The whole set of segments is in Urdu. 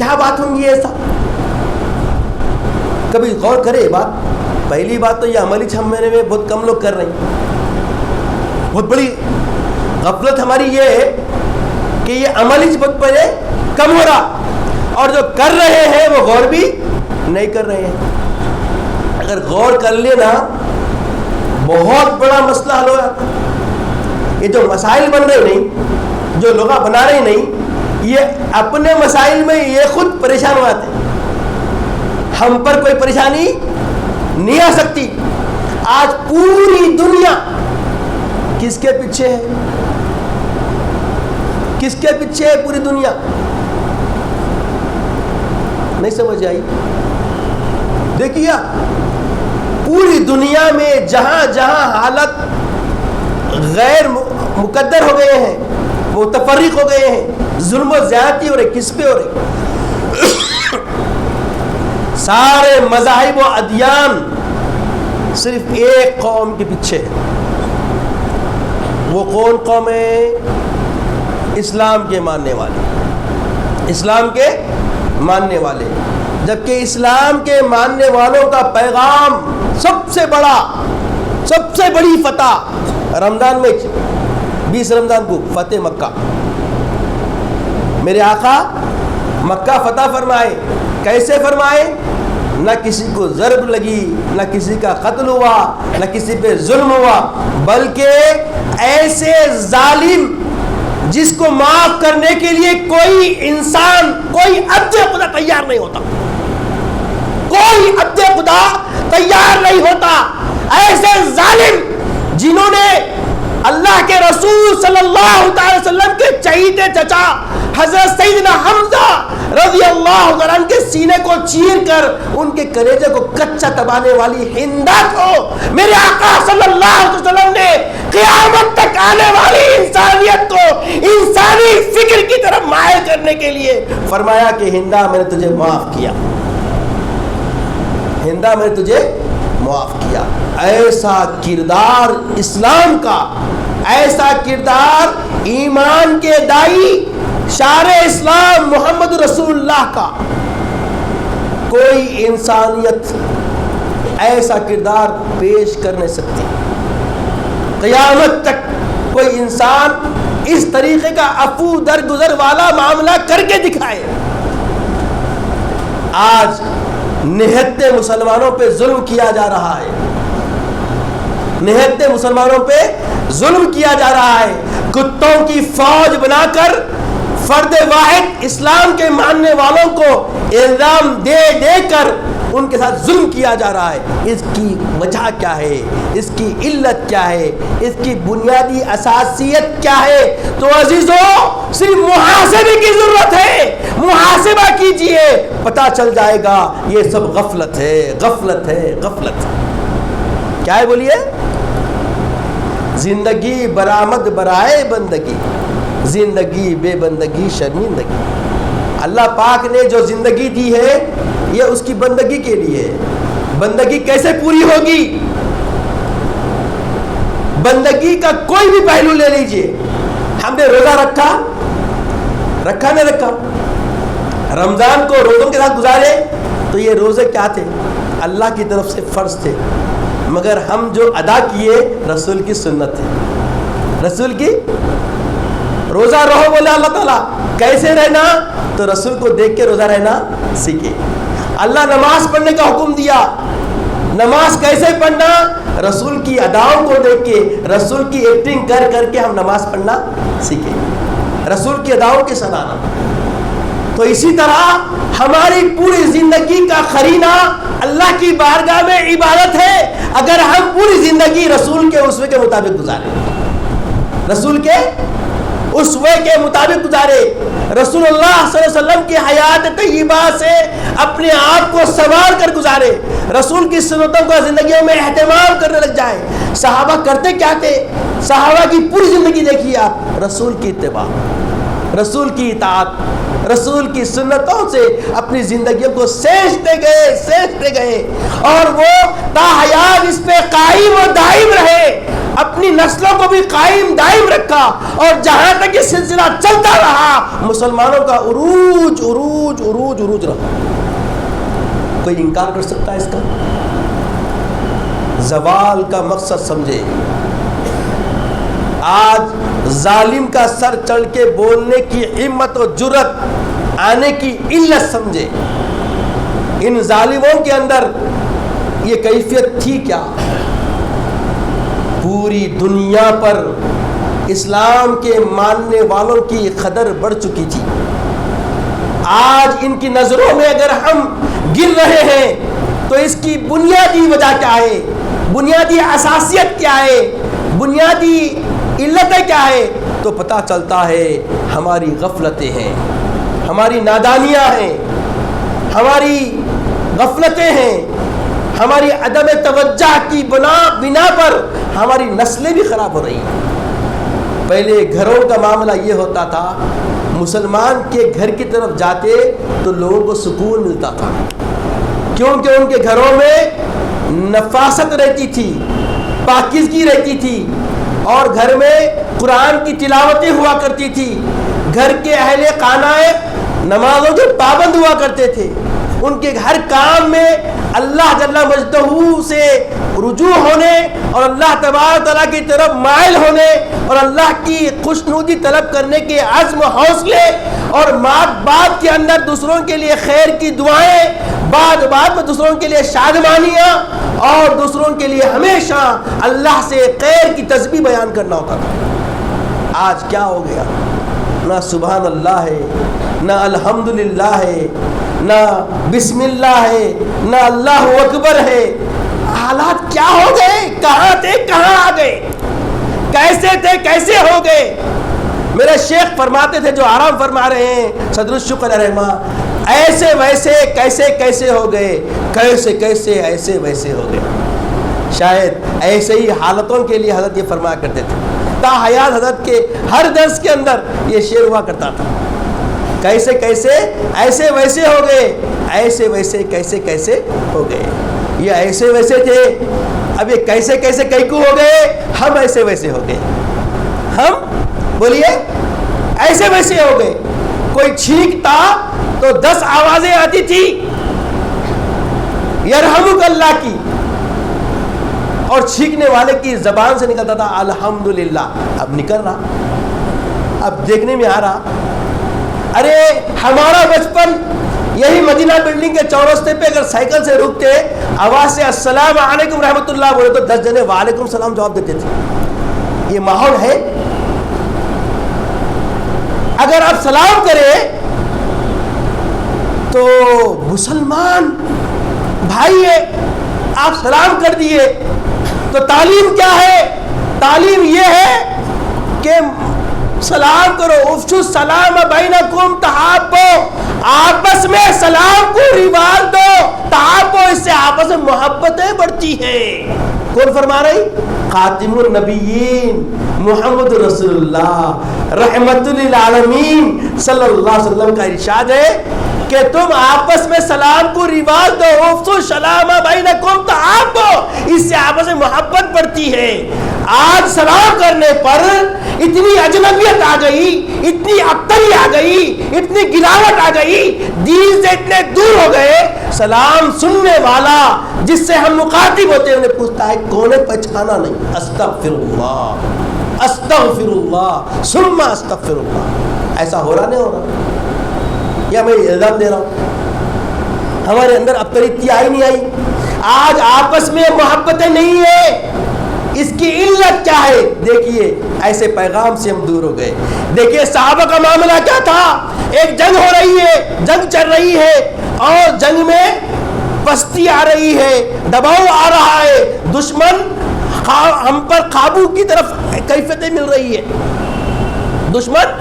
کیا بات ہوں گی ایسا؟ کبھی غور کرے بات. پہلی بات تو یہ عملی چھمنے میں بہت کم لوگ کر رہے ہیں. بہت بڑی غفلت ہماری یہ ہے کہ یہ عملی بہت پہلے کم ہو رہا, اور جو کر رہے ہیں وہ غور بھی نہیں کر رہے ہیں. اگر غور کر لینا بہت بڑا مسئلہ حل ہو جاتا. یہ جو مسائل بن رہے نہیں, جو لوگ بنا رہے نہیں, یہ اپنے مسائل میں یہ خود پریشان ہو جاتے ہیں. ہم پر کوئی پریشانی نہیں آ سکتی. آج پوری دنیا کس کے پیچھے ہے؟ کس کے پیچھے ہے پوری دنیا؟ نہیں سمجھ آئی؟ دیکھیے پوری دنیا میں جہاں جہاں حالت غیر مقدر ہو گئے ہیں, متفرق ہو گئے ہیں, ظلم و زیادتی ہو رہی, کس پہ ہو رہی؟ سارے مذاہب و ادیان صرف ایک قوم کے پیچھے ہے. وہ کون قوم ہے؟ اسلام کے ماننے والے. اسلام کے ماننے والے. جبکہ اسلام کے ماننے والوں کا پیغام سب سے بڑا, سب سے بڑی فتح رمضان میں 20 رمضان کو فتح مکہ. میرے آقا مکہ فتح فرمائے. کیسے فرمائے؟ نہ کسی کو ضرب لگی, نہ کسی کا قتل ہوا, نہ کسی پہ ظلم ہوا, بلکہ ایسے ظالم جس کو معاف کرنے کے لیے کوئی انسان, کوئی عبد خدا تیار نہیں ہوتا, کوئی عبد خدا تیار نہیں ہوتا, ایسے ظالم جنہوں نے اللہ کے رسول صلی اللہ علیہ وسلم کے چہیتے چچا حضرت سیدنا حمزہ رضی اللہ عنہ کے سینے کو چیر کر ان کے کلیجے کو کچا دبانے والی ہندا کو میرے آقا صلی اللہ علیہ وسلم نے قیامت تک آنے والی انسانیت کو انسانی فکر کی طرف مائل کرنے کے لیے فرمایا کہ ہندا میں نے تجھے معاف کیا, ہندا میں نے تجھے معاف کیا. ایسا کردار اسلام کا, ایسا کردار ایمان کے دائی شار اسلام محمد رسول اللہ کا. کوئی انسانیت ایسا کردار پیش کر نہیں سکتی. قیامت تک کوئی انسان اس طریقے کا عفو درگزر والا معاملہ کر کے دکھائے. آج نہتے مسلمانوں پہ ظلم کیا جا رہا ہے, نہتے مسلمانوں پہ ظلم کیا جا رہا ہے. کتوں کی فوج بنا کر فرد واحد اسلام کے ماننے والوں کو الزام دے دے کر ان کے ساتھ ظلم کیا جا رہا ہے. اس کی وجہ کیا ہے؟ اس کی علت کیا ہے؟ اس کی بنیادی اساسیت کیا ہے؟ تو عزیزوں صرف محاسبے کی ضرورت ہے. محاسبہ کیجئے, پتہ چل جائے گا یہ سب غفلت ہے, غفلت ہے, غفلت ہے. کیا ہے بولیے؟ زندگی برآمد برائے بندگی, زندگی بے بندگی شرمندگی. اللہ پاک نے جو زندگی دی ہے یہ اس کی بندگی کے لیے ہے. بندگی کیسے پوری ہوگی؟ بندگی کا کوئی بھی پہلو لے لیجئے. ہم نے روزہ رکھا نہیں رکھا, رمضان کو روزوں کے ساتھ گزارے تو یہ روزے کیا تھے؟ اللہ کی طرف سے فرض تھے, مگر ہم جو ادا کیے رسول کی سنت تھی. رسول کی روزہ رہو بولے اللہ تعالیٰ, کیسے رہنا؟ تو رسول کو دیکھ کے روزہ رہنا سیکھے. اللہ نماز پڑھنے کا حکم دیا, نماز کیسے پڑھنا؟ رسول کی اداؤں کو دیکھ کے, رسول کی ایکٹنگ کر کر کے ہم نماز پڑھنا سیکھیں, رسول کی اداؤں کے سنانا. تو اسی طرح ہماری پوری زندگی کا قرینہ اللہ کی بارگاہ میں عبادت ہے. اگر ہم پوری زندگی رسول کے اسوے کے مطابق گزارے, رسول کے اسوے کے مطابق گزارے, رسول اللہ صلی اللہ علیہ وسلم کی حیات طیبہ سے اپنے آپ کو سنوار کر گزارے, رسول کی سنتوں کا زندگیوں میں اہتمام کرنے لگ جائے. صحابہ کرتے کیا تھے؟ صحابہ کی پوری زندگی دیکھیے آپ, رسول کی اتباع, رسول کی اطاعت, رسول کی سنتوں سے اپنی زندگیوں کو سینچتے گئے اور وہ تا حیات اس پہ قائم و دائم رہے. اپنی نسلوں کو بھی قائم دائم رکھا، اور جہاں تک یہ سلسلہ چلتا رہا مسلمانوں کا عروج عروج عروج عروج رہا۔ کوئی انکار کر سکتا ہے اس کا؟ زوال کا مقصد سمجھے، آج ظالم کا سر چڑھ کے بولنے کی ہمت و جرأت آنے کی علت سمجھے۔ ان ظالموں کے اندر یہ کیفیت تھی کیا؟ پوری دنیا پر اسلام کے ماننے والوں کی قدر بڑھ چکی تھی۔ آج ان کی نظروں میں اگر ہم گر رہے ہیں تو اس کی بنیادی وجہ کیا ہے، بنیادی اساسیت کیا ہے، بنیادی علتیں کیا ہے؟ تو پتہ چلتا ہے ہماری غفلتیں ہیں، ہماری نادانیاں ہیں، ہماری غفلتیں ہیں، ہماری عدم توجہ کی بنا پر ہماری نسلیں بھی خراب ہو رہی ہیں۔ پہلے گھروں کا معاملہ یہ ہوتا تھا، مسلمان کے گھر کی طرف جاتے تو لوگوں کو سکون ملتا تھا، کیونکہ ان کے گھروں میں نفاست رہتی تھی، پاکیزگی رہتی تھی، اور گھر میں قرآن کی تلاوتیں ہوا کرتی تھی، گھر کے اہل خانہ نمازوں کے پابند ہوا کرتے تھے، ان کے ہر کام میں اللہ جل مجدہ سے رجوع ہونے اور اللہ تبارک تعالیٰ کی طرف مائل ہونے اور اللہ کی خوشنودی طلب کرنے کے عزم و حوصلے، اور بعد کے اندر دوسروں کے لیے خیر کی دعائیں، بعد میں دوسروں کے لیے شادمانیاں، اور دوسروں کے لیے ہمیشہ اللہ سے خیر کی تسبیح بیان کرنا ہوتا تھا۔ آج کیا ہو گیا؟ نہ سبحان اللہ ہے، نہ الحمدللہ ہے، نہ بسم اللہ ہے، نہ اللہ اکبر ہے۔ حالات کیا ہو گئے؟ کہاں تھے کہاں آ گئے؟ کیسے تھے کیسے ہو گئے؟ میرے شیخ فرماتے تھے جو آرام فرما رہے ہیں صدر الشکر رحمہ، ایسے ویسے کیسے کیسے ہو گئے، کیسے کیسے ایسے ویسے ہو گئے۔ شاید ایسے ہی حالتوں کے لیے حضرت یہ فرمایا کرتے تھے، تا حیات حضرت کے ہر درس کے اندر یہ شعر ہوا کرتا تھا، کیسے کیسے ایسے ویسے ہو گئے، ایسے ویسے کیسے کیسے ہو گئے۔ یہ ایسے ویسے تھے، اب یہ کیسے کیسے کیکو ہو گئے، ہم ایسے ویسے ہو گئے۔ ہم بولیے ایسے ویسے ہو گئے۔ کوئی چھینکتا تو 10 آوازیں آتی تھی یرحمک اللہ کی، اور چھینکنے والے کی زبان سے نکلتا تھا الحمدللہ۔ اب نکل رہا، اب دیکھنے میں آ رہا۔ ارے ہمارا بچپن یہی مدینہ بلڈنگ کے چورستے پہ اگر سائیکل سے رکتے، آواز سے السلام علیکم رحمۃ اللہ بولے تو 10 جنے وعلیکم السلام جواب دیتے تھے۔ یہ ماحول ہے۔ اگر آپ سلام کریں تو مسلمان بھائی ہے، آپ سلام کر دیے تو تعلیم کیا ہے؟ تعلیم یہ ہے کہ سلام کرو، افشوا السلام بینکم تحابوا، آپس میں سلام کو رواج دو، تحابوا، اس سے آپس میں محبتیں بڑھتی ہیں۔ کون فرما رہی؟ خاتم النبیین محمد رسول اللہ رحمت للعالمین صلی اللہ علیہ وسلم کا ارشاد ہے کہ تم آپس میں سلام کو رواج دو، افشوا السلام بینکم تحابوا، اس سے آپس میں محبت بڑھتی ہے۔ آج سلام کرنے پر اتنی اجنبیت آ گئی، اتنی ابتری آ گئی، اتنی گراوٹ آ گئی، دین سے اتنے دور ہو گئے۔ سلام سننے والا جس سے ہم مخاطب ہوتے ہیں انہیں پوچھتا ہے کون ہے، پہچانا نہیں۔ استغفر اللہ استغفر اللہ ثم استغفر اللہ۔ ایسا ہو رہا نہیں ہو رہا؟ یا میں الزام دے رہا ہوں؟ ہمارے اندر ابتری اتنی آئی نہیں آئی؟ آج آپس میں محبتیں نہیں ہیں، اس کی علت کیا ہے؟ دیکھیے ایسے پیغام سے ہم دور ہو گئے۔ دیکھیے صحابہ کا معاملہ کیا تھا، ایک جنگ ہو رہی ہے، جنگ چل رہی ہے، اور جنگ میں پستی آ رہی ہے، دباؤ آ رہا ہے، دشمن ہم پر قابو کی طرف کیفیتیں مل رہی ہے، دشمن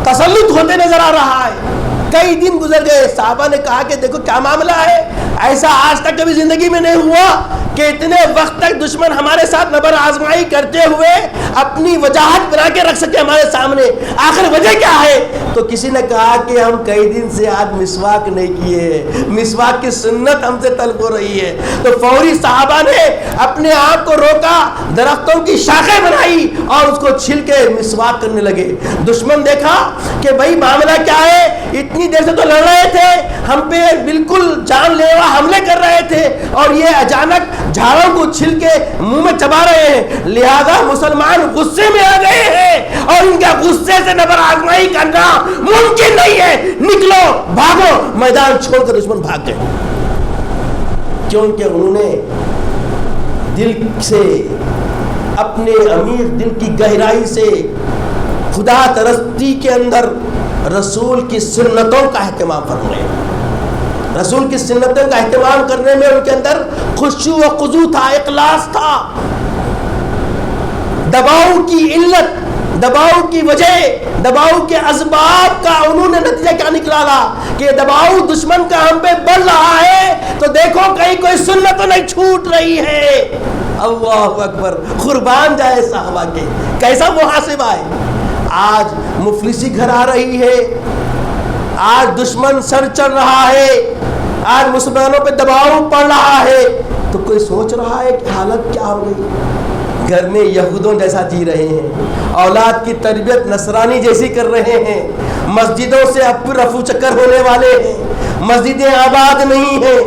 تسلط ہوتے نظر آ رہا ہے۔ کئی دن گزر گئے، صحابہ نے کہا کہ دیکھو کیا معاملہ ہے، ایسا آج تک کبھی زندگی میں نہیں ہوا کہ اتنے وقت تک دشمن ہمارے ساتھ نبر آزمائی کرتے ہوئے اپنی وجاہت بنا کے رکھ سکے ہمارے سامنے۔ آخر وجہ کیا ہے؟ تو کسی نے کہا کہ ہم کئی دن سے آج مسواک نہیں کیے، مسواک کی سنت ہم سے طلب ہو رہی ہے۔ تو فوری صحابہ نے اپنے آپ کو روکا، درختوں کی شاخیں بنائی اور اس کو چھل کے مسواک کرنے لگے۔ دشمن دیکھا کہ بھائی معاملہ کیا ہے، اتنی دیر سے تو لڑ رہے تھے، ہم پہ بالکل جان لیوا حملے کر رہے تھے اور یہ اچانک جھاڑوں کو چھل کے منہ میں چبا رہے ہیں، لہذا مسلمان غصے میں آ گئے ہیں اور ان کا غصے سے نبر آزمائی کرنا ممکن نہیں ہے، نکلو بھاگو، میدان چھوڑ کر دشمن بھاگ گئے، کیونکہ انہوں نے دل سے، اپنے امیر دل کی گہرائی سے خدا ترستی کے اندر رسول کی سنتوں کا اہتمام فرمائے، رسول کی سنتوں کا اہتمام کرنے میں ان کے اندر خشوع و خضوع تھا، اخلاص تھا۔ دباؤ کی علت، دباؤ کی وجہ، دباؤ کے اسباب کا انہوں نے نتیجہ کیا نکالا کہ دباؤ دشمن کا ہم پہ بڑھ رہا ہے تو دیکھو کہیں کوئی سنت تو نہیں چھوٹ رہی ہے۔ اللہ اکبر، قربان جائے صحابہ کے، کیسا محاسبہ ہے۔ آج مفلسی گھر آ رہی ہے، آج دشمن سر چڑھ رہا ہے، آج مسلمانوں پہ دباؤ پڑ رہا ہے، تو کوئی سوچ رہا ہے کہ حالت کیا ہو گئی؟ گھر میں یہودوں جیسا جی رہے ہیں، اولاد کی تربیت نصرانی جیسی کر رہے ہیں، مسجدوں سے اب رفو چکر ہونے والے ہیں، مسجدیں آباد نہیں ہیں،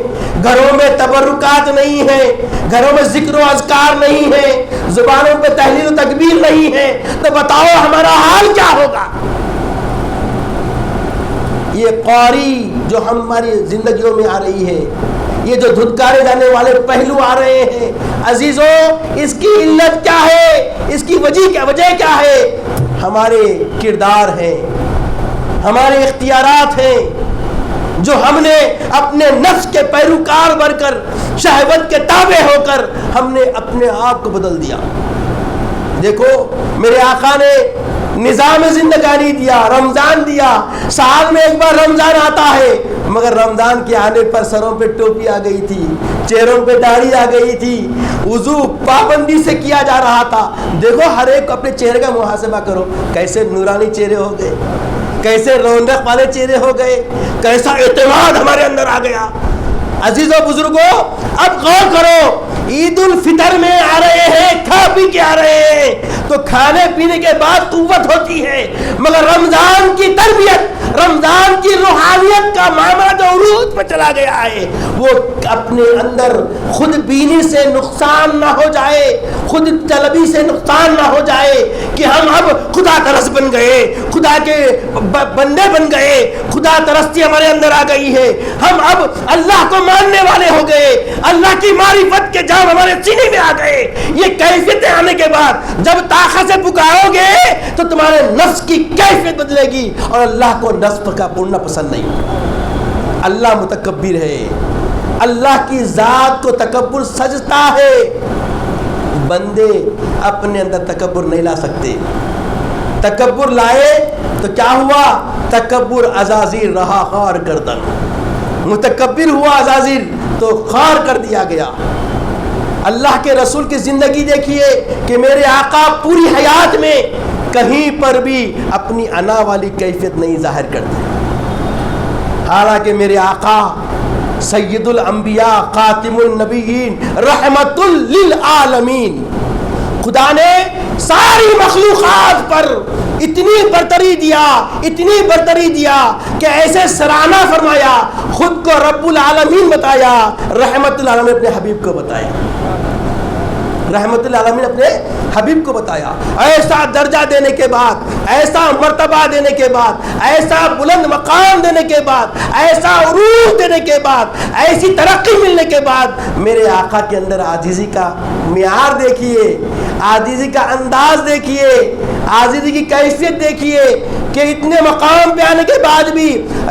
گھروں میں تبرکات نہیں ہیں، گھروں میں ذکر و اذکار نہیں ہے، زبانوں پہ تحلیل و تکبیر نہیں ہے، تو بتاؤ ہمارا حال کیا ہوگا؟ یہ قاری جو ہماری زندگیوں میں آ رہی ہے، یہ جو دھتکارے جانے والے پہلو آ رہے ہیں، عزیزوں اس کی علت کیا ہے، اس کی وجہ کیا ہے؟ ہمارے کردار ہیں، ہمارے اختیارات ہیں، جو ہم نے اپنے نفس کے پیروکار بن کر، شہوت کے تابع ہو کر ہم نے اپنے آپ کو بدل دیا۔ دیکھو میرے آقا نے نظام زندگانی دیا، رمضان دیا، سال میں ایک بار رمضان آتا ہے، مگر رمضان کے آنے پر سروں پہ ٹوپی آ گئی تھی، چہروں پہ داڑھی آ گئی تھی، وضو پابندی سے کیا جا رہا تھا۔ دیکھو ہر ایک اپنے چہرے کا محاسبہ کرو، کیسے نورانی چہرے ہو گئے، کیسے رونق والے چہرے ہو گئے، کیسا اعتماد ہمارے اندر آ گیا۔ عزیزوں بزرگوں اب غور کرو، عید الفطر میں آ رہے ہیں، کھا پی کے آ رہے ہیں تو کھانے پینے کے بعد قوت ہوتی ہے، مگر رمضان کی تربیت، رمضان کی روحانیت کا معاملہ جو عروج پہ چلا گیا ہے، وہ اپنے اندر خود بینی سے نقصان نہ ہو جائے، خود طلبی سے نقصان نہ ہو جائے کہ ہم اب خدا ترس بن گئے، خدا کے بندے بن گئے، خدا ترستی ہمارے اندر آ گئی ہے، ہم اب اللہ کو ماننے والے ہو گئے، اللہ کی معرفت کے جام ہمارے سینے میں آ گئے۔ یہ کیفیتیں آنے کے بعد جب طاقت سے پکارو گے تو تمہارے نفس کی کیفیت بدلے گی، اور اللہ کو نفس کا پڑھنا پسند نہیں۔ اللہ متکبر ہے، اللہ کی ذات کو تکبر سجتا ہے، بندے اپنے اندر تکبر نہیں لا سکتے۔ تکبر لائے تو کیا ہوا؟ تکبر عزازیل رہا خار گردن، متکبر ہوا عزازیل تو خار کر دیا گیا۔ اللہ کے رسول کی زندگی دیکھیے کہ میرے آقا پوری حیات میں کہیں پر بھی اپنی انا والی کیفیت نہیں ظاہر کرتے، حالانکہ میرے آقا سید الانبیاء خاتم النبیین رحمت للعالمین، خدا نے ساری مخلوقات پر اتنی برتری دیا، اتنی برتری دیا کہ ایسے سرانہ فرمایا، خود کو رب العالمین بتایا، رحمت العالمین اپنے حبیب کو بتایا، رحمت العالمین اپنے حبیب کو بتایا۔ ایسا درجہ دینے کے بعد، ایسا مرتبہ دینے کے بعد، ایسا بلند مقام دینے کے بعد، ایسا عروج دینے کے بعد، ایسی ترقی ملنے کے بعد میرے آقا کے اندر عاجزی کا معیار دیکھیے، عاجزی کا انداز دیکھیے، عاجزی کی کیفیت دیکھیے کہ اتنے مقام پہ آنے کے بعد بھی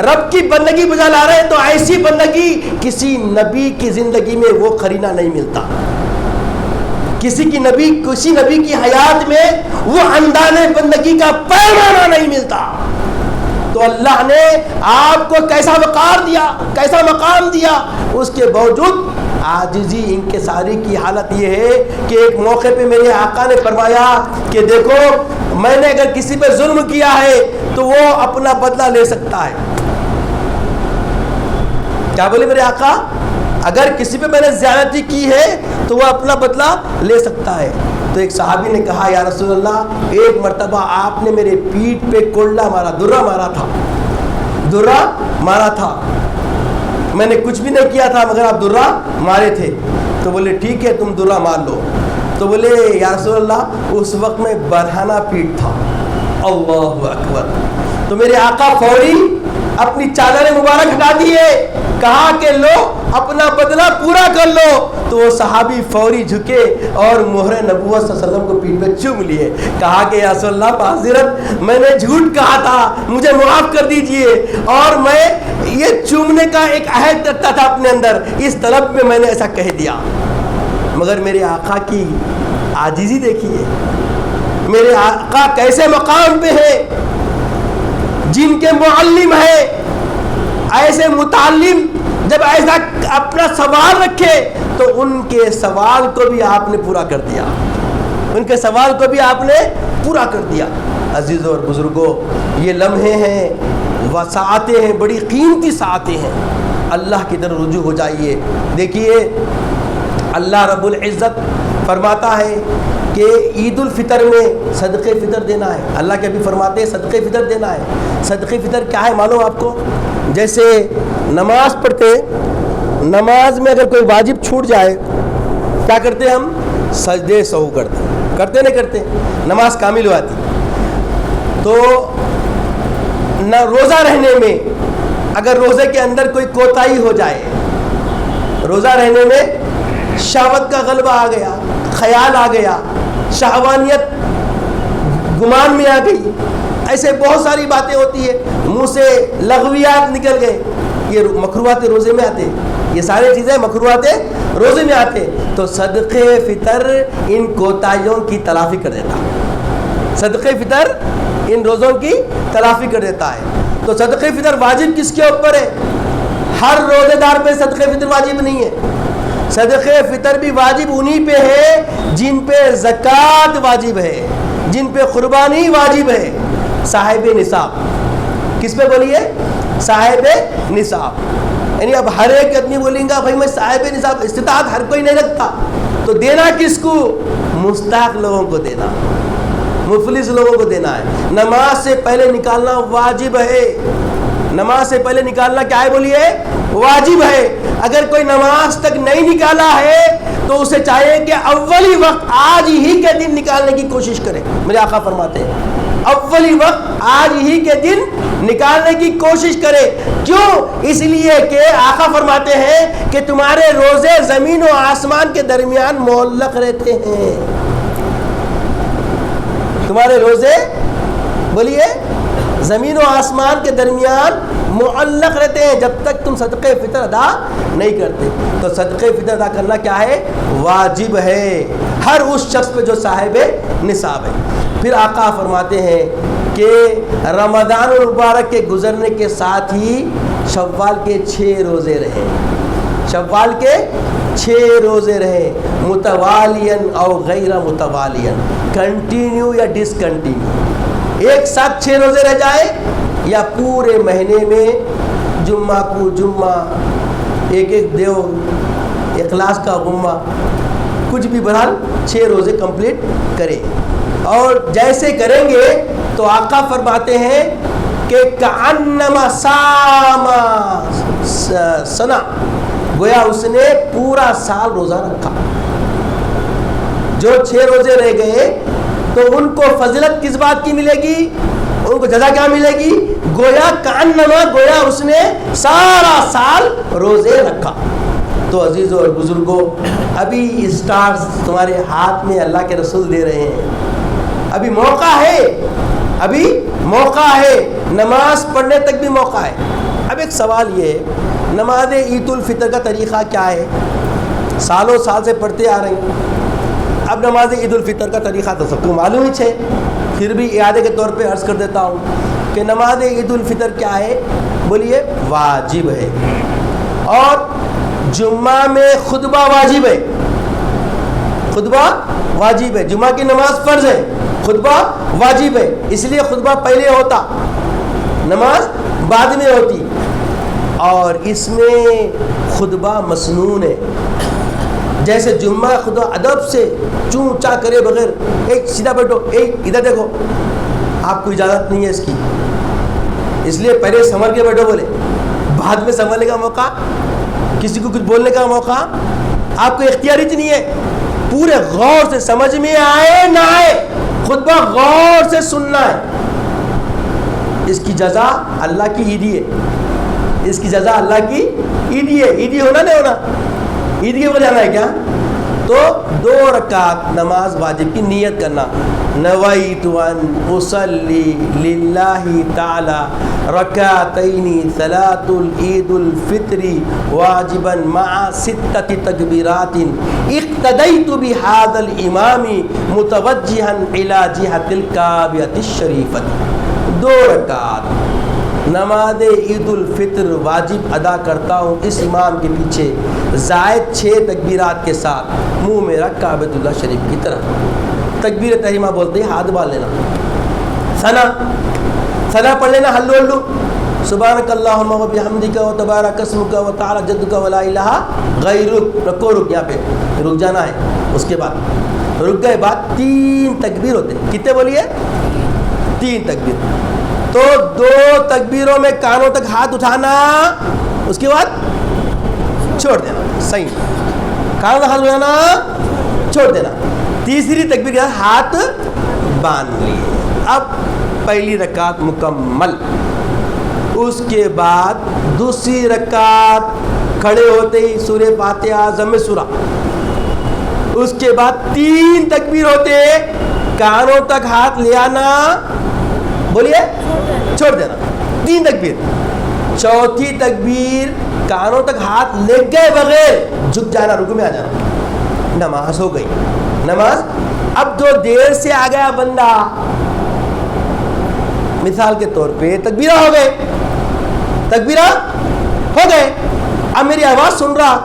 رب کی بندگی بجا لا رہے ہیں، تو ایسی بندگی کسی نبی کی زندگی میں وہ قرینہ نہیں ملتا، کسی نبی کی حیات میں وہ انداز بندگی کا پیمانہ نہیں ملتا۔ تو اللہ نے آپ کو کیسا وقار دیا، کیسا مقام دیا، اس کے باوجود عاجزی انکساری کی حالت یہ ہے کہ ایک موقع پہ میرے آقا نے فرمایا کہ دیکھو میں نے اگر کسی پہ ظلم کیا ہے تو وہ اپنا بدلہ لے سکتا ہے. کیا بولے میرے آقا؟ اگر کسی پہ میں نے زیادتی کی ہے تو وہ اپنا بدلہ لے سکتا ہے. تو ایک صحابی نے کہا یا رسول اللہ ایک مرتبہ آپ نے میرے پیٹھ پہ کولڈا مارا، درہ مارا تھا، میں نے کچھ بھی نہیں کیا تھا مگر آپ درہ مارے تھے. تو بولے ٹھیک ہے تم درہ مار لو. تو بولے یا رسول اللہ اس وقت میں برہنہ پیٹ تھا. اللہ اکبر. تو میرے آقا فوری اپنی چادر مبارک ہٹا دیے، کہا کہ لو اپنا بدلہ پورا کر لو. تو وہ صحابی فوری جھکے اور مہر نبوت صلی اللہ علیہ وسلم کو پیٹھ پہ چوم لیے. کہا کہ یا رسول اللہ معذرت، میں نے جھوٹ کہا تھا، مجھے معاف کر دیجئے، اور میں یہ چومنے کا ایک عہد کرتا تھا اپنے اندر، اس طلب میں میں نے ایسا کہہ دیا. مگر میرے آقا کی عاجزی دیکھیے، میرے آقا کیسے مقام پہ ہے، جن کے معلم ہے، ایسے متعلم جب ایسا اپنا سوال رکھے تو ان کے سوال کو بھی آپ نے پورا کر دیا، ان کے سوال کو بھی آپ نے پورا کر دیا. عزیزوں اور بزرگوں، یہ لمحے ہیں، وہ ساعتیں ہیں، بڑی قیمتی ساعتیں ہیں. اللہ کی طرف رجوع ہو جائیے. دیکھیے اللہ رب العزت فرماتا ہے کہ عید الفطر میں صدقہ فطر دینا ہے. اللہ کے ابھی فرماتے ہیں صدقہ فطر دینا ہے. صدقہ فطر کیا ہے معلوم آپ کو؟ جیسے نماز پڑھتے، نماز میں اگر کوئی واجب چھوٹ جائے کیا کرتے ہم؟ سجدے سہو کرتے نہیں کرتے؟ نماز کامل ہو جاتی. تو نہ روزہ رہنے میں اگر روزے کے اندر کوئی کوتاہی ہو جائے، روزہ رہنے میں شہوت کا غلبہ آ گیا، خیال آ گیا، شہوانیت گمان میں آ گئی، ایسے بہت ساری باتیں ہوتی ہیں، منہ سے لغویات نکل گئے، یہ مکروہات روزے میں آتے، یہ ساری چیزیں مکروہات روزے میں آتے. تو صدقہ فطر ان کوتاہیوں کی تلافی کر دیتا ہے. صدقہ فطر ان روزوں کی تلافی کر دیتا ہے. تو صدقہ فطر واجب کس کے اوپر ہے؟ ہر روزے دار پہ صدقہ فطر واجب نہیں ہے. صدقہ فطر بھی واجب انہی پہ ہے جن پہ زکوٰۃ واجب ہے، جن پہ قربانی واجب ہے. صاحب نصاب، کس پہ بولیے؟ صاحب نصاب. یعنی اب ہر ایک آدمی بولیں گا بھائی میں صاحب نصاب، استطاعت ہر کوئی نہیں رکھتا، تو دینا کس کو؟ مستحق لوگوں کو دینا، مفلس لوگوں کو دینا ہے. نماز سے پہلے نکالنا واجب ہے. نماز سے پہلے نکالنا کیا ہے بولیے؟ واجب ہے. اگر کوئی نماز تک نہیں نکالا ہے تو اسے چاہیے کہ اولی وقت آج ہی کے دن نکالنے کی کوشش کرے. میرے آقا فرماتے ہیں اولی وقت آج ہی کے دن نکالنے کی کوشش کرے. کیوں؟ اس لیے کہ آقا فرماتے ہیں کہ تمہارے روزے زمین و آسمان کے درمیان معلق رہتے ہیں. تمہارے روزے بولیے زمین و آسمان کے درمیان معلق رہتے ہیں جب تک تم صدقہ فطر ادا نہیں کرتے. تو صدقہ فطر ادا کرنا کیا ہے؟ واجب ہے ہر اس شخص پہ جو صاحب نصاب ہے. پھر آقا فرماتے ہیں کہ رمضان المبارک کے گزرنے کے ساتھ ہی شوال کے 6 روزے رہیں، شوال کے 6 روزے رہیں، متوالین او غیر متوالین، کنٹینیو یا ڈسکنٹینیو، ایک ساتھ 6 روزے رہ جائے یا پورے مہینے میں جمعہ کو جمعہ ایک دیو، اخلاص کا غمہ، کچھ بھی بہرحال 6 روزے کمپلیٹ کریں. اور جیسے کریں گے تو آقا فرماتے ہیں کہ کأنما صام سنا، گویا اس نے پورا سال روزہ رکھا. جو 6 روزے رہ گئے تو ان کو فضیلت کس بات کی ملے گی؟ ان کو جزا کیا ملے گی؟ گویا کأنما، گویا اس نے سارا سال روزے رکھا. تو عزیزوں اور بزرگوں، ابھی اسٹارز تمہارے ہاتھ میں اللہ کے رسول دے رہے ہیں، ابھی موقع ہے، ابھی موقع ہے، نماز پڑھنے تک بھی موقع ہے. اب ایک سوال یہ ہے، نماز عید الفطر کا طریقہ کیا ہے؟ سالوں سال سے پڑھتے آ رہے ہیں. اب نماز عید الفطر کا طریقہ تو سب کو معلوم ہی ہے، پھر بھی اعادے کے طور پہ عرض کر دیتا ہوں کہ نماز عید الفطر کیا ہے؟ بولیے واجب ہے. اور جمعہ میں خطبہ واجب ہے، خطبہ واجب ہے. جمعہ کی نماز فرض ہے، خطبہ واجب ہے، اس لیے خطبہ پہلے ہوتا، نماز بعد میں ہوتی، اور اس میں خطبہ مسنون ہے، جیسے جمعہ خطبہ ادب سے چوں چا کرے بغیر، ایک سیدھا بیٹھو، ایک ادھر دیکھو، آپ کو اجازت نہیں ہے اس کی، اس لیے پہلے سنبھل کے بیٹھو بولے، بعد میں سنبھلنے کا موقع، کسی کو کچھ بولنے کا موقع آپ کو اختیاری نہیں ہے، پورے غور سے سمجھ میں آئے نہ آئے خطبہ غور سے سننا ہے، اس کی جزا اللہ کی عیدی ہے، اس کی جزا اللہ کی عیدی ہے، عیدی ہونا نہیں ہونا، عید کے اوپر جانا ہے کیا؟ تو 2 رکعت نماز واجب کی نیت کرنا، نویت ان اصلی للہ تعالی رکعتین صلاۃ العید الفطر واجبا مع 6 تکبیرات اقتدیت بہذا الامام متوجہا الی جہۃ الکعبۃ الشریفۃ، 2 رکعت نماز عید الفطر واجب ادا کرتا ہوں اس امام کے پیچھے، زائد 6 تکبیرات کے ساتھ، منہ میرا کعبۃ اللہ شریف کی طرف، تکبیر تحریمہ بولتے ہیں، ہاتھ باندھ لینا، ثنا پڑھ لینا، ہلو ہلو، سبحانک اللہم و بحمدک و تبارک اسمک و تعالی جدک و لا الہ غیرک، رک یہاں پہ رک جانا ہے، اس کے بعد رک گئے بعد 3 تکبیر ہوتے ہیں، کتنے بولیے؟ 3 تکبیر، تو 2 تکبیروں میں کانوں تک ہاتھ اٹھانا، اس کے بعد چھوڑ دینا، صحیح، کانوں تک ہاتھ اٹھانا چھوڑ دینا، تیسری تکبیر کے بعد ہاتھ باندھ لیے، اب پہلی رکعت مکمل، اس کے بعد دوسری رکعت کھڑے ہوتے ہی سورہ فاتحہ ضم سورہ، اس کے بعد 3 تکبیر ہوتے، کانوں تک ہاتھ لے آنا، بولیے چھوڑ دینا، 3 تکبیر، چوتھی تکبیر کانوں تک ہاتھ لے گئے بغیر جھک جانا، رکوع میں آ جانا، نماز ہو گئی، نماز۔ اب جو دیر سے آ گیا بندہ، مثال کے طور پہ تکبیرہ ہو گئے، تکبیرہ ہو گئے، اب میری آواز سن رہا،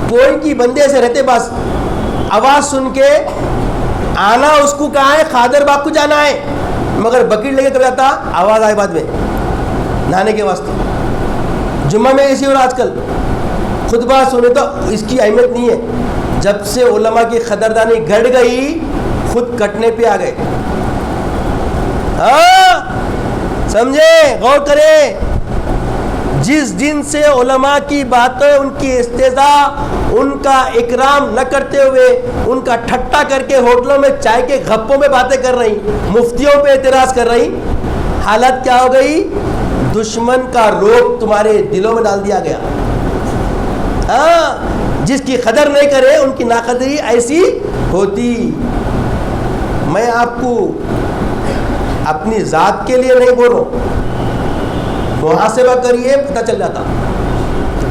کوئی کی بندے سے رہتے بس آواز سن کے آنا، اس کو کہاں ہے؟ خادر باغ کو جانا ہے، مگر بکیٹ لے کے کب جاتا؟ آواز آئے بعد میں نہانے کے واسطے، جمعہ میں ایسی ہو رہا آج کل، خطبہ سنے تو اس کی اہمیت نہیں ہے، جب سے علماء کی قدردانی گھٹ گئی خود کٹنے پہ آ گئے، ہاں سمجھے، غور کرے، جس دن سے علماء کی باتیں، ان کی استہزاء، ان کا اکرام نہ کرتے ہوئے ان کا ٹھٹا کر کے ہوٹلوں میں چائے کے غپوں میں باتیں کر رہی، مفتیوں پہ اعتراض کر رہی، حالت کیا ہو گئی؟ دشمن کا روب تمہارے دلوں میں ڈال دیا گیا، ہاں، جس کی قدر نہیں کرے ان کی ناقدری ایسی ہوتی۔ میں آپ کو اپنی ذات کے لیے نہیں بول رہا ہوں، محاسبہ کریے پتہ چل جاتا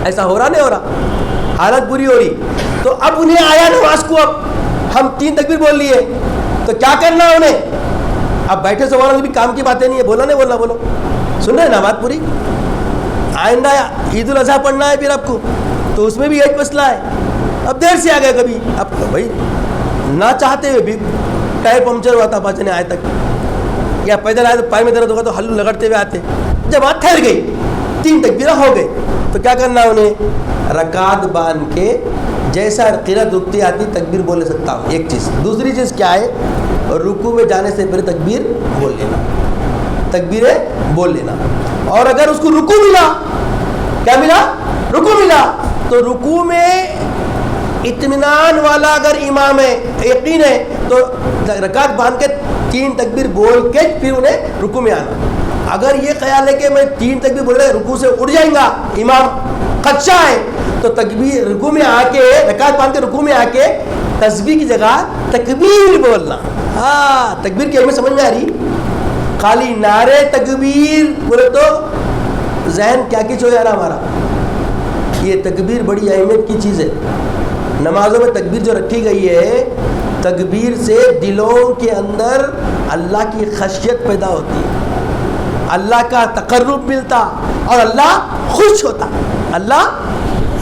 ایسا ہو رہا نہیں ہو رہا، حالت بری ہو رہی، تو اب انہیں آیا نماز کو، اب ہم 3 تکبیر بول لیے تو کیا کرنا ہے انہیں؟ اب بیٹھے سوالوں کی بھی کام کی باتیں نہیں ہے، بولا نہیں بولنا، بولو، سن رہے ہیں نا بات پوری؟ آئندہ عید الاضحیٰ پڑھنا ہے پھر آپ کو، تو اس میں بھی ایک مسئلہ ہے، اب دیر سے آ گئے کبھی، اب بھائی نہ چاہتے ہوئے بھی ٹائر پنکچر ہوا تھا بچنے آئے تک، یا پیدل آئے تو پیر میں درد ہوگا تو ہلو لگڑتے ہوئے آتے، جب آج ٹھہر گئی 3 تکبیرہ ہو گئے تو کیا کرنا ہے انہیں؟ رکعت باندھ کے جیسا قرأت رکتی آتی تکبیر بول سکتا ہوں، ایک چیز، دوسری چیز کیا ہے؟ رکوع میں جانے سے پہلے تکبیر بول لینا، تکبیریں بول لینا، اور اگر اس کو رکوع ملا، کیا ملا؟ رکوع ملا، تو رکوع میں اطمینان والا اگر امام ہے، یقین ہے، تو رکعت باندھ کے 3 تکبیر بول کے پھر انہیں رکوع میں آنا۔ اگر یہ خیال ہے کہ میں 3 تکبیر بول رہے رکوع سے اٹھ جائیں گا امام، خدشہ ہے، تو تکبیر رکوع میں آ کے، رکعت باندھ کے رکوع میں آ کے تسبیح کی جگہ تکبیر بولنا، ہاں تکبیر کی اہمیت سمجھ میں آ رہی؟ خالی نعرے تکبیر بولے تو ذہن کیا کچھ ہو جا رہا ہمارا، یہ تکبیر بڑی اہمیت کی چیز ہے، نمازوں میں تکبیر جو رکھی گئی ہے، تکبیر سے دلوں کے اندر اللہ کی خشیت پیدا ہوتی ہے، اللہ کا تقرب ملتا، اور اللہ خوش ہوتا، اللہ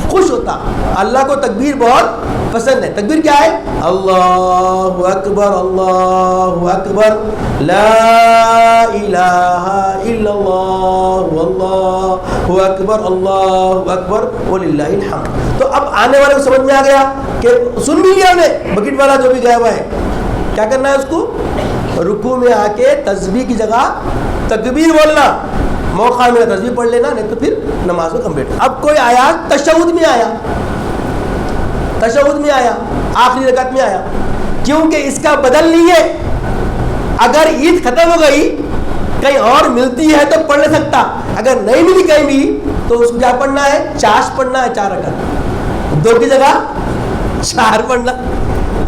خوش ہوتا. اللہ کو تکبیر بہت پسند ہے. تکبیر کیا ہے؟ اللہ اکبر اللہ اکبر لا الہ الا اللہ واللہ اکبر اللہ اکبر وللہ الحمد. تو اب آنے والے کو سمجھ میں آ گیا کہ سن بھی لیا انہیں. بکٹ والا جو بھی گیا ہوا ہے کیا کرنا ہے اس کو؟ رکوع میں آ کے تسبیح کی جگہ تکبیر بولنا. موقع میں تسبیح پڑھ لینا, نہیں تو پھر نماز میں کمپلیٹ. اب کوئی آیا تشہد میں آیا, تشہد میں آیا, آخری رکعت میں آیا, کیونکہ اس کا بدل نہیں ہے. اگر عید ختم ہو گئی کہیں اور ملتی ہے تو پڑھ نہیں سکتا, اگر نہیں ملی کہیں بھی تو اس کو کیا پڑھنا ہے؟ چاش پڑھنا ہے, 4 رکعت, 2 کی جگہ 4 پڑھنا.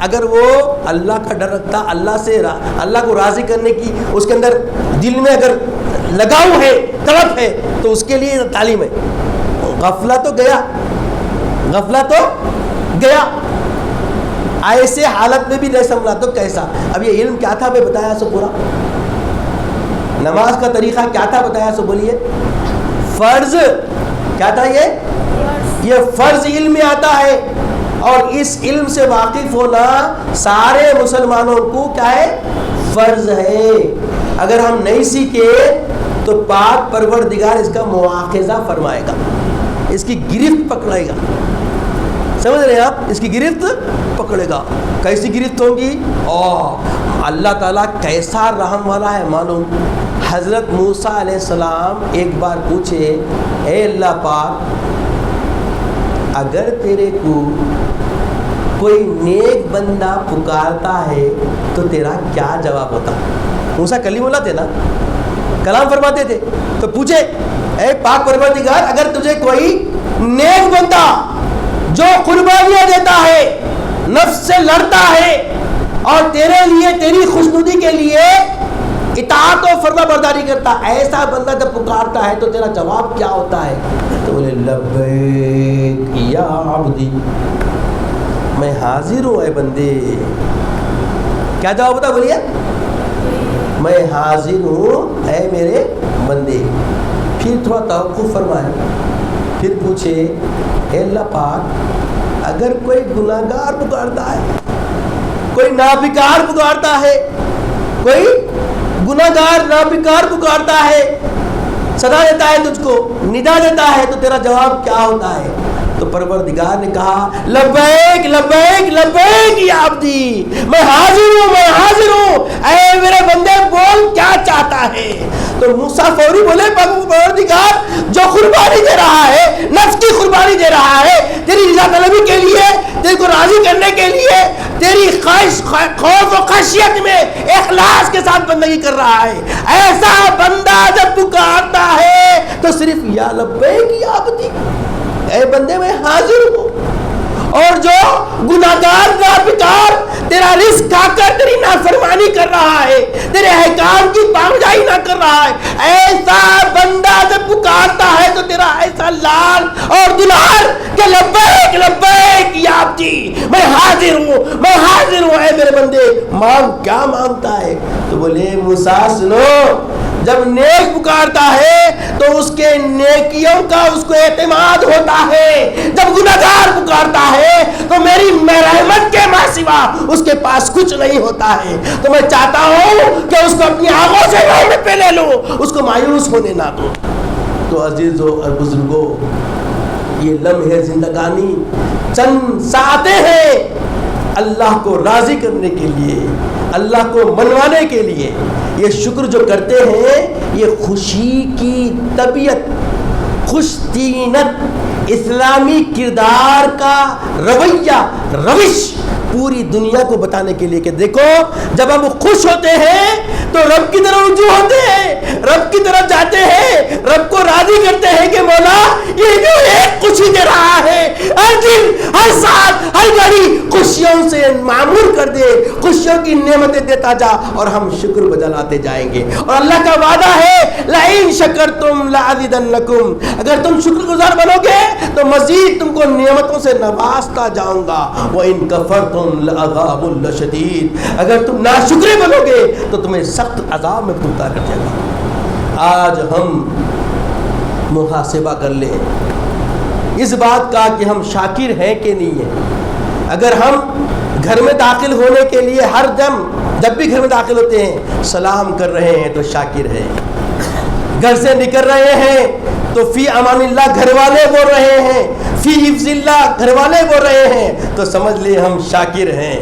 اگر وہ اللہ کا ڈر رکھتا, اللہ سے اللہ کو راضی کرنے کی اس کے اندر دل میں اگر لگاؤ ہے, طلب ہے, تو اس کے لیے تعلیم ہے. غفلہ تو گیا, غفلہ تو گیا, ایسے حالت میں بھی نہیں سنبھلا تو کیسا. اب یہ علم کیا تھا میں بتایا سو پورا, نماز کا طریقہ کیا تھا بتایا سو بولیے. فرض کیا تھا؟ یہ فرض علم میں آتا ہے, اور اس علم سے واقف ہونا سارے مسلمانوں کو کیا ہے؟ فرض ہے. اگر ہم نہیں سیکھے تو پاک پروردگار اس کا مواخذہ فرمائے گا, اس کی گرفت پکڑے گا. سمجھ رہے ہیں آپ؟ اس کی گرفت پکڑے گا. کیسی گرفت ہوگی؟ اللہ تعالیٰ کیسا رحم والا ہے معلوم. حضرت موسیٰ علیہ السلام ایک بار پوچھے, اے اللہ پاک, اگر تیرے کو کوئی نیک بندہ پکارتا ہے تو تیرا کیا جواب ہوتا؟ موسیٰ کلیم اللہ تھے نا, کلام فرماتے تھے. تو پوچھے, اے پاک پروردگار, اگر تجھے کوئی نیک بندہ جو قربانیاں دیتا ہے, نفس سے لڑتا ہے, اور تیرے لیے تیری خوشنودی کے لیے اطاعت و فرما برداری کرتا, ایسا بندہ جب پکارتا ہے تو تیرا جواب کیا ہوتا ہے؟ تو بولے لبیک یا عبدی, میں حاضر ہوں اے بندے. کیا جواب ہوتا؟ بولیے, میں حاضر ہوں اے میرے بندے. پھر تھوڑا توقف فرمائے, پھر پوچھے, اے اللہ پاک, اگر کوئی گناہگار پکارتا ہے, کوئی نابکار پکارتا ہے, کوئی گناہگار نابکار پکارتا ہے, صدا دیتا ہے تجھ کو, ندا دیتا ہے, تو تیرا جواب کیا ہوتا ہے؟ تو پروردگار نے کہا لبیک لبیک لبیک یا عبدی, میں حاضر ہوں, میں حاضر ہوں, اے میرے بندے بول کیا چاہتا ہے. تو موسیٰ فوری بولے, پروردگار, جو قربانی دے رہا ہے, نفس کی قربانی دے رہا ہے, تیری رضا طلبی کے لیے, تیرے کو راضی کرنے کے لیے, تیری خواہش خوف و خشیت میں اخلاص کے ساتھ بندگی کر رہا ہے, ایسا بندہ جب پکارتا ہے تو صرف یا لبیک یا عبدی, اے بندے میں حاضر ہوں. اور جو گناہگار نابکار تیرا رزق کھا کر تیری نافرمانی کر رہا ہے, تیرے احکام کی پامجائی نہ کر رہا ہے, ایسا بندہ جب پکارتا ہے تو تیرا ایسا لال اور دلال کہ لبیک لبیک یا عبدی, میں حاضر ہوں, میں حاضر ہوں, اے میرے بندے مانگ کیا مانگتا ہے. تو بولے موسیٰ سنو, جب نیک پکارتا ہے تو اس کے نیکیوں کا اس کو اعتماد ہوتا ہے, جب گناہگار پکارتا ہے تو میری رحمت کے ماں سوا اس کے پاس کچھ نہیں ہوتا ہے. تو میں چاہتا ہوں کہ اس کو اپنی آنکھوں سے رحمت پہ لے لوں, اس کو مایوس ہونے نہ دو. تو عزیزو اور بزرگو, یہ لمحے زندگانی چند ساعتیں ہیں اللہ کو راضی کرنے کے لیے, اللہ کو منوانے کے لیے. یہ شکر جو کرتے ہیں, یہ خوشی کی طبیعت, خوش طینت اسلامی کردار کا رویہ روش پوری دنیا کو بتانے کے لیے کہ دیکھو جب ہم خوش ہوتے ہیں تو رب کی طرف رجوع ہوتے ہیں, رب کی طرف جاتے ہیں, رب کو راضی کرتے ہیں کہ مولا یہ جو ایک خوشی دے رہا ہے, ہر دن ہر ساتھ ہر گھڑی خوشیوں سے معمور کر دے, خوشیوں کی نعمتیں دیتا جا, اور ہم شکر بجلاتے جائیں گے. اور اللہ کا وعدہ ہے لئن شکرتم لازیدنکم, اگر تم شکر گزار بنو گے تو مزید تم کو نعمتوں سے نوازتا جاؤں گا. وَإِن كَفَرْتُمْ لَعَذَابٌ لَشَدِيدٌ, اگر تم ناشکرے بنو گے تو تمہیں سخت عذاب میں گرفتار کر جائے گا. آج ہم محاسبہ کر لیں, اس بات کا کہ ہم شاکر ہیں کہ نہیں ہیں۔ اگر ہم گھر میں داخل ہونے کے لیے ہر دم جب بھی گھر میں داخل ہوتے ہیں سلام کر رہے ہیں تو شاکر ہیں، گھر سے نکل رہے ہیں تو فی امان اللہ گھر والے بول رہے ہیں، فی حفظ اللہ گھر والے بول رہے ہیں تو سمجھ لیں ہم شاکر ہیں۔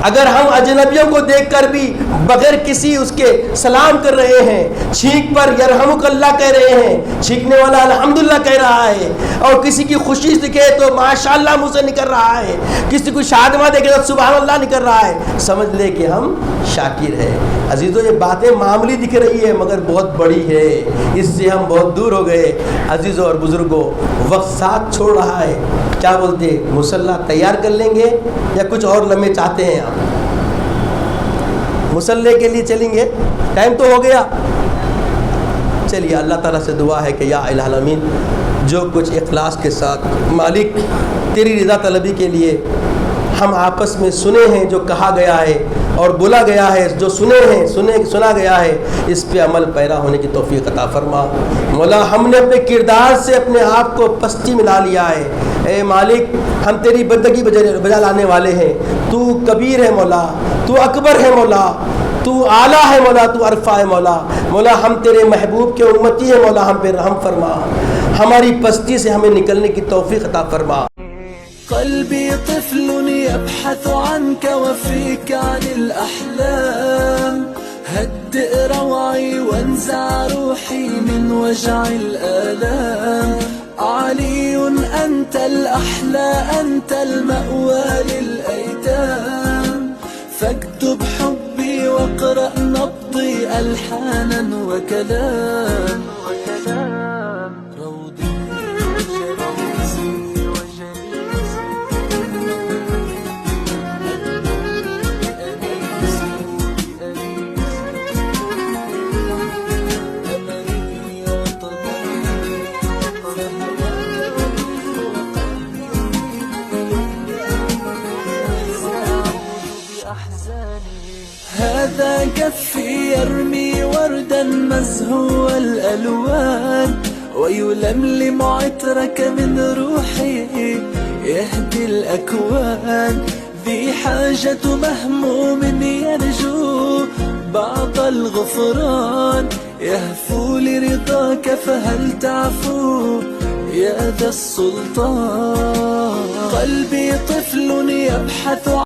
اگر ہم اجنبیوں کو دیکھ کر بھی بغیر کسی اس کے سلام کر رہے ہیں، چھینک پر یرحمک اللہ کہہ رہے ہیں، چھینکنے والا الحمدللہ کہہ رہا ہے، اور کسی کی خوشی دکھے تو ماشاءاللہ منہ سے نکل رہا ہے، کسی کو شادمہ دیکھے تو سبحان اللہ نکل رہا ہے، سمجھ لے کہ ہم شاکر ہیں۔ عزیزو یہ باتیں معمولی دکھ رہی ہے مگر بہت بڑی ہے، اس سے ہم بہت دور ہو گئے۔ عزیزو اور بزرگوں وقت ساتھ چھوڑ رہا ہے، کیا بولتے مصلی تیار کر لیں گے یا کچھ اور لمحے چاہتے ہیں آپ؟ مصلی کے لیے چلیں گے؟ ٹائم تو ہو گیا۔ چلیے اللہ تعالیٰ سے دعا ہے کہ یا الہ العالمین جو کچھ اخلاص کے ساتھ مالک تیری رضا طلبی کے لیے ہم آپس میں سنے ہیں، جو کہا گیا ہے اور بولا گیا ہے، جو سنا گیا ہے، اس پہ عمل پیرا ہونے کی توفیق عطا فرما۔ مولا ہم نے اپنے کردار سے اپنے آپ کو پستی ملا لیا ہے، اے مالک ہم تیری بندگی بجا لانے والے ہیں، تو کبیر ہے مولا، تو اکبر ہے مولا، تو اعلیٰ ہے مولا، تو عرفہ ہے مولا۔ مولا ہم تیرے محبوب کے امتی ہیں مولا، ہم پہ رحم فرما، ہماری پستی سے ہمیں نکلنے کی توفیق عطا فرما۔ قلبي طفل يبحث عنك وفيك عن الأحلام، هدئ روعي وانزع روحي من وجع الآلام، علي أنت الأحلى أنت المأوى للأيتام، فاكتب حبي واقرأ نبضي ألحانا وكلام، روضي هذا كفي يرمي وردا مزهو الألوان، ويلملم عطرك من روحي يهدي الأكوان، ذي حاجة مهموم يرجو بعض الغفران، يهفو لرضاك فهل تعفو يا ذا السلطان، قلبي طفل يبحث